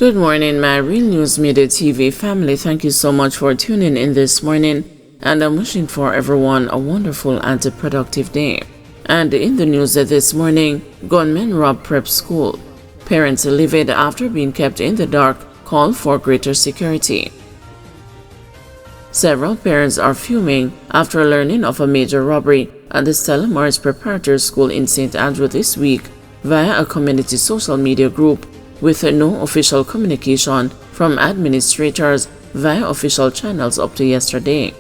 Good morning, my Real News Midday TV family. Thank you so much for tuning in this morning, and I'm wishing for everyone a wonderful and a productive day. And in the news this morning, gunmen rob prep school. Parents livid after being kept in the dark, call for greater security. Several parents are fuming after learning of a major robbery at the Stella Maris Preparatory School in St. Andrew this week via a community social media group, with no official communication from administrators via official channels up to yesterday.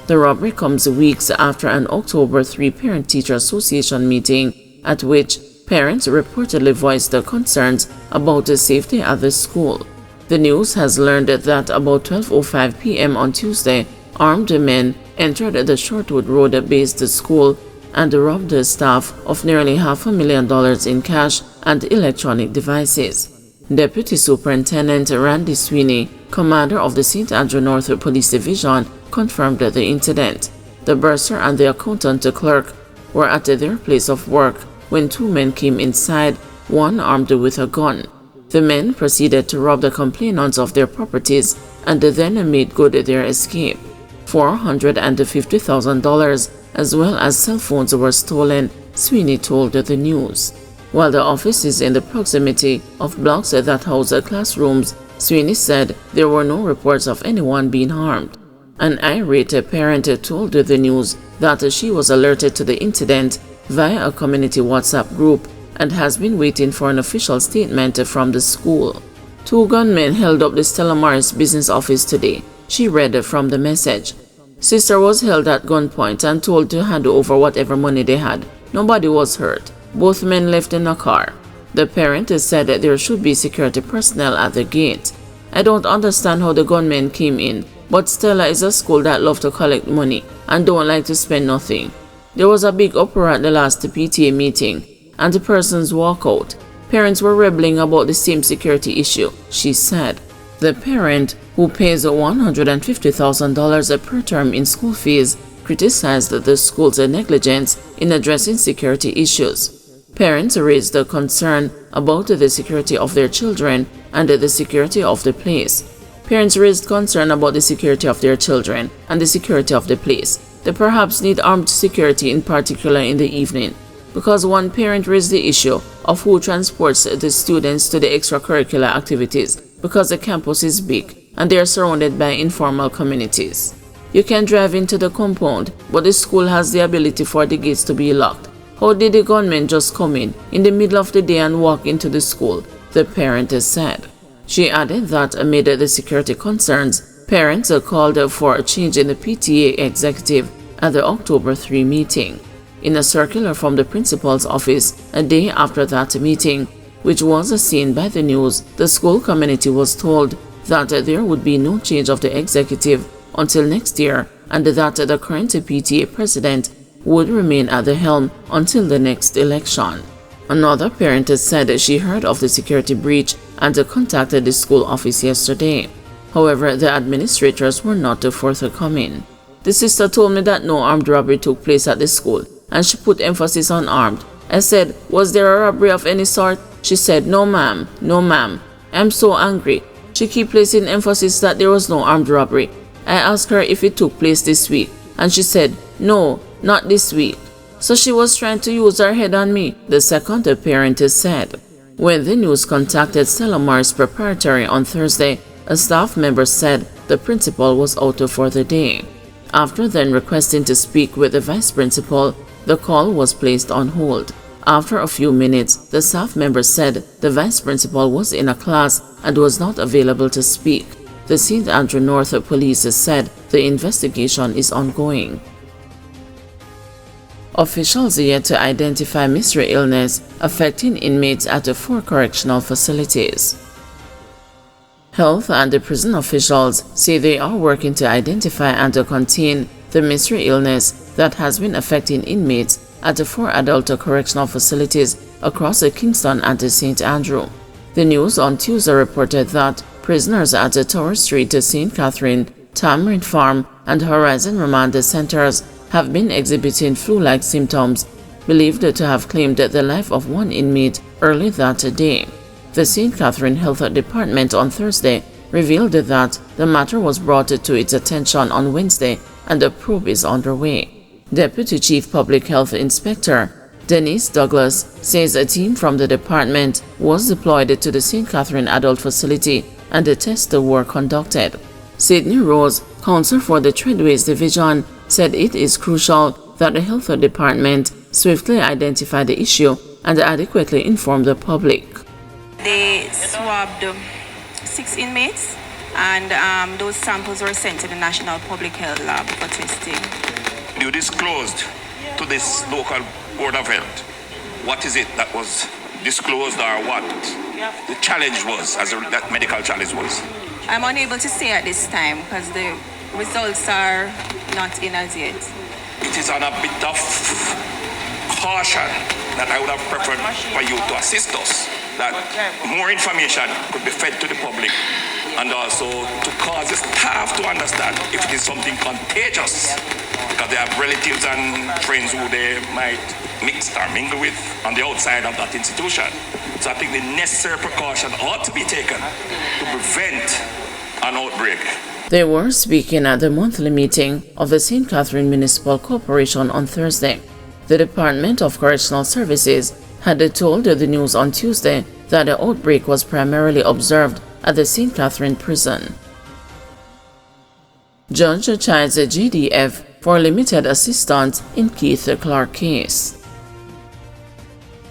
The robbery comes weeks after an October 3 Parent-Teacher Association meeting at which parents reportedly voiced their concerns about the safety at the school. The news has learned that about 12:05 p.m. on Tuesday, armed men entered the Shortwood Road-based school and robbed the staff of nearly $500,000 in cash and electronic devices. Deputy Superintendent Randy Sweeney, commander of the St. Andrew North Police Division, confirmed the incident. The bursar and the accountant Clarke were at their place of work when two men came inside, one armed with a gun. The men proceeded to rob the complainants of their properties and then made good their escape. $450,000 as well as cell phones were stolen, Sweeney told the news. While the office is in the proximity of blocks that house classrooms, Sweeney said there were no reports of anyone being harmed. An irate parent told the news that she was alerted to the incident via a community WhatsApp group and has been waiting for an official statement from the school. Two gunmen held up the Stella Maris business office today, she read from the message. Sister was held at gunpoint and told to hand over whatever money they had. Nobody was hurt. Both men left in a car. The parent said that there should be security personnel at the gate. I don't understand how the gunmen came in, but Stella is a school that loves to collect money and don't like to spend nothing. There was a big uproar at the last PTA meeting, and the persons walk out. Parents were rebelling about the same security issue, she said. The parent, who pays $150,000 per term in school fees, criticized the school's negligence in addressing security issues. Parents raised the concern about the security of their children and the security of the place. Parents raised concern about the security of their children and the security of the place. They perhaps need armed security, in particular in the evening, because one parent raised the issue of who transports the students to the extracurricular activities, because the campus is big and they are surrounded by informal communities. You can drive into the compound, but the school has the ability for the gates to be locked. How did the gunmen just come in the middle of the day and walk into the school? The parent said. She added that amid the security concerns, parents called for a change in the PTA executive at the October 3 meeting. In a circular from the principal's office a day after that meeting, which was seen by the news, the school community was told that there would be no change of the executive until next year and that the current PTA president would remain at the helm until the next election. Another parent said she heard of the security breach and contacted the school office yesterday. However, the administrators were not forthcoming. The sister told me that no armed robbery took place at the school, and she put emphasis on armed. I said, was there a robbery of any sort? She said, no ma'am, no ma'am. I'm so angry. She kept placing emphasis that there was no armed robbery. I asked her if it took place this week, and she said, no, not this week. So she was trying to use her head on me, the second parent said. When the news contacted Stella Maris Preparatory on Thursday, a staff member said the principal was out for the day. After then requesting to speak with the vice principal, the call was placed on hold. After a few minutes, the staff member said the vice principal was in a class and was not available to speak. The St. Andrew North Police said the investigation is ongoing. Officials yet to identify mystery illness affecting inmates at the 4 correctional facilities. Health and the prison officials say they are working to identify and to contain the mystery illness that has been affecting inmates at the 4 adult correctional facilities across Kingston and St. Andrew. The news on Tuesday reported that prisoners at the Tower Street, St. Catherine, Tamarind Farm, and Horizon Remand Centers have been exhibiting flu-like symptoms, believed to have claimed the life of one inmate early that day. The St. Catherine Health Department on Thursday revealed that the matter was brought to its attention on Wednesday and the probe is underway. Deputy Chief Public Health Inspector Denise Douglas says a team from the department was deployed to the St. Catherine Adult Facility and the tests were conducted. Sydney Rose, counsel for the Treadways Division, said it is crucial that the Health Department swiftly identify the issue and adequately inform the public. They swabbed 6 inmates and those samples were sent to the National Public Health Lab for testing. You disclosed to this local Board of Health what is it that was disclosed or what the challenge was, that medical challenge was? I'm unable to say at this time because the results are not in as yet. It is on a bit of caution that I would have preferred for you to assist us, that more information could be fed to the public and also to cause the staff to understand if it is something contagious, because they have relatives and friends who they might mix or mingle with on the outside of that institution. So I think the necessary precaution ought to be taken to prevent an outbreak. They were speaking at the monthly meeting of the St. Catherine Municipal Corporation on Thursday. The Department of Correctional Services had told the news on Tuesday that the outbreak was primarily observed at the St. Catherine Prison. Judge chides GDF for limited assistance in Keith Clarke case.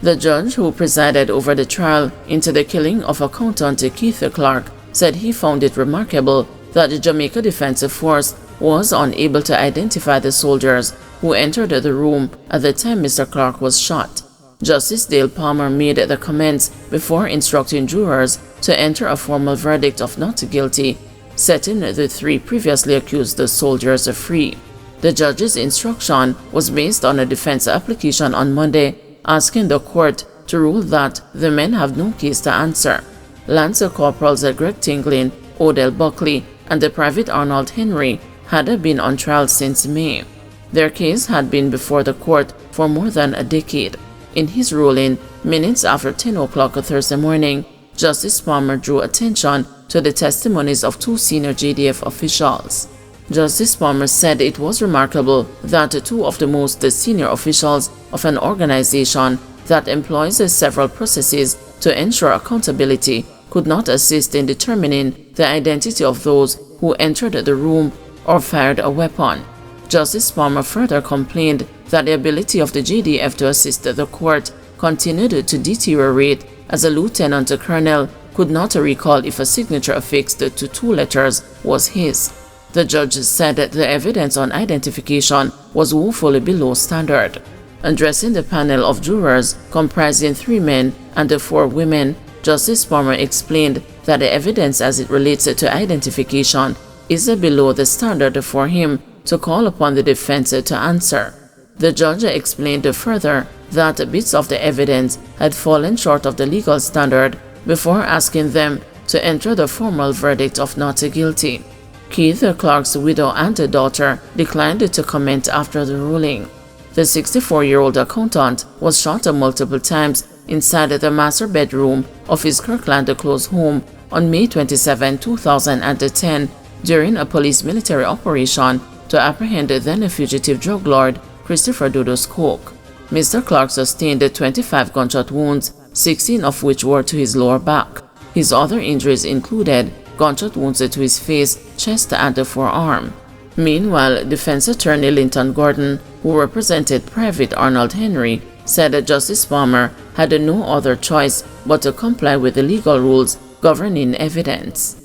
The judge who presided over the trial into the killing of accountant Keith Clarke said he found it remarkable that the Jamaica Defensive Force was unable to identify the soldiers who entered the room at the time Mr. Clarke was shot. Justice Dale Palmer made the comments before instructing jurors to enter a formal verdict of not guilty, setting the 3 previously accused soldiers free. The judge's instruction was based on a defense application on Monday, asking the court to rule that the men have no case to answer. Lance Corporals Greg Tinglin, Odell Buckley, and the Private Arnold Henry had been on trial since May. Their case had been before the court for more than a decade. In his ruling, minutes after 10 o'clock Thursday morning, Justice Palmer drew attention to the testimonies of 2 senior JDF officials. Justice Palmer said it was remarkable that 2 of the most senior officials of an organization that employs several processes to ensure accountability could not assist in determining the identity of those who entered the room or fired a weapon. Justice Palmer further complained that the ability of the JDF to assist the court continued to deteriorate as a lieutenant colonel could not recall if a signature affixed to 2 letters was his. The judge said that the evidence on identification was woefully below standard. Addressing the panel of jurors comprising 3 men and 4 women, Justice Palmer explained that the evidence as it relates to identification is below the standard for him to call upon the defense to answer. The judge explained further that bits of the evidence had fallen short of the legal standard before asking them to enter the formal verdict of not guilty. Keith Clarke's widow and daughter declined to comment after the ruling. The 64-year-old accountant was shot multiple times inside the master bedroom of his Kirkland close home on May 27, 2010 during a police military operation to apprehend then fugitive drug lord Christopher Dodos Coke. Mr. Clarke sustained 25 gunshot wounds, 16 of which were to his lower back. His other injuries included gunshot wounds to his face, chest, and forearm. Meanwhile, defense attorney Linton Gordon, who represented Private Arnold Henry, said that Justice Palmer had no other choice but to comply with the legal rules governing evidence.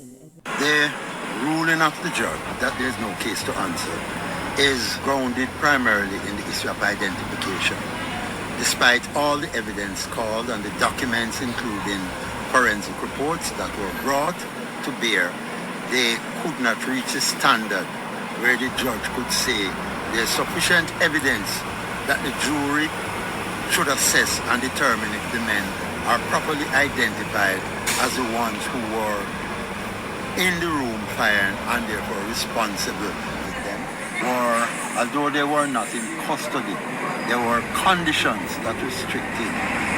The ruling of the judge that there is no case to answer is grounded primarily in the issue of identification. Despite all the evidence called and the documents including forensic reports that were brought to bear, they could not reach a standard where the judge could say there's sufficient evidence that the jury should assess and determine if the men are properly identified as the ones who were in the room firing and therefore responsible with them. Or although they were not in custody, there were conditions that restricted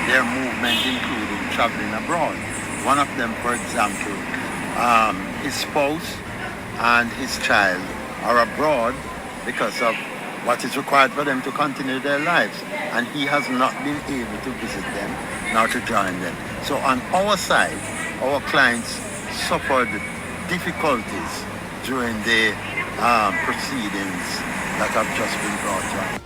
their movement, including traveling abroad. One of them, for example, his spouse and his child are abroad because of what is required for them to continue their lives. And he has not been able to visit them, nor to join them. So on our side, our clients suffered difficulties during the proceedings that have just been brought on.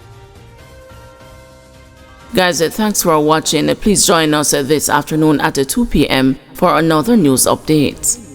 Guys, thanks for watching. Please join us this afternoon at 2 p.m. for another news update.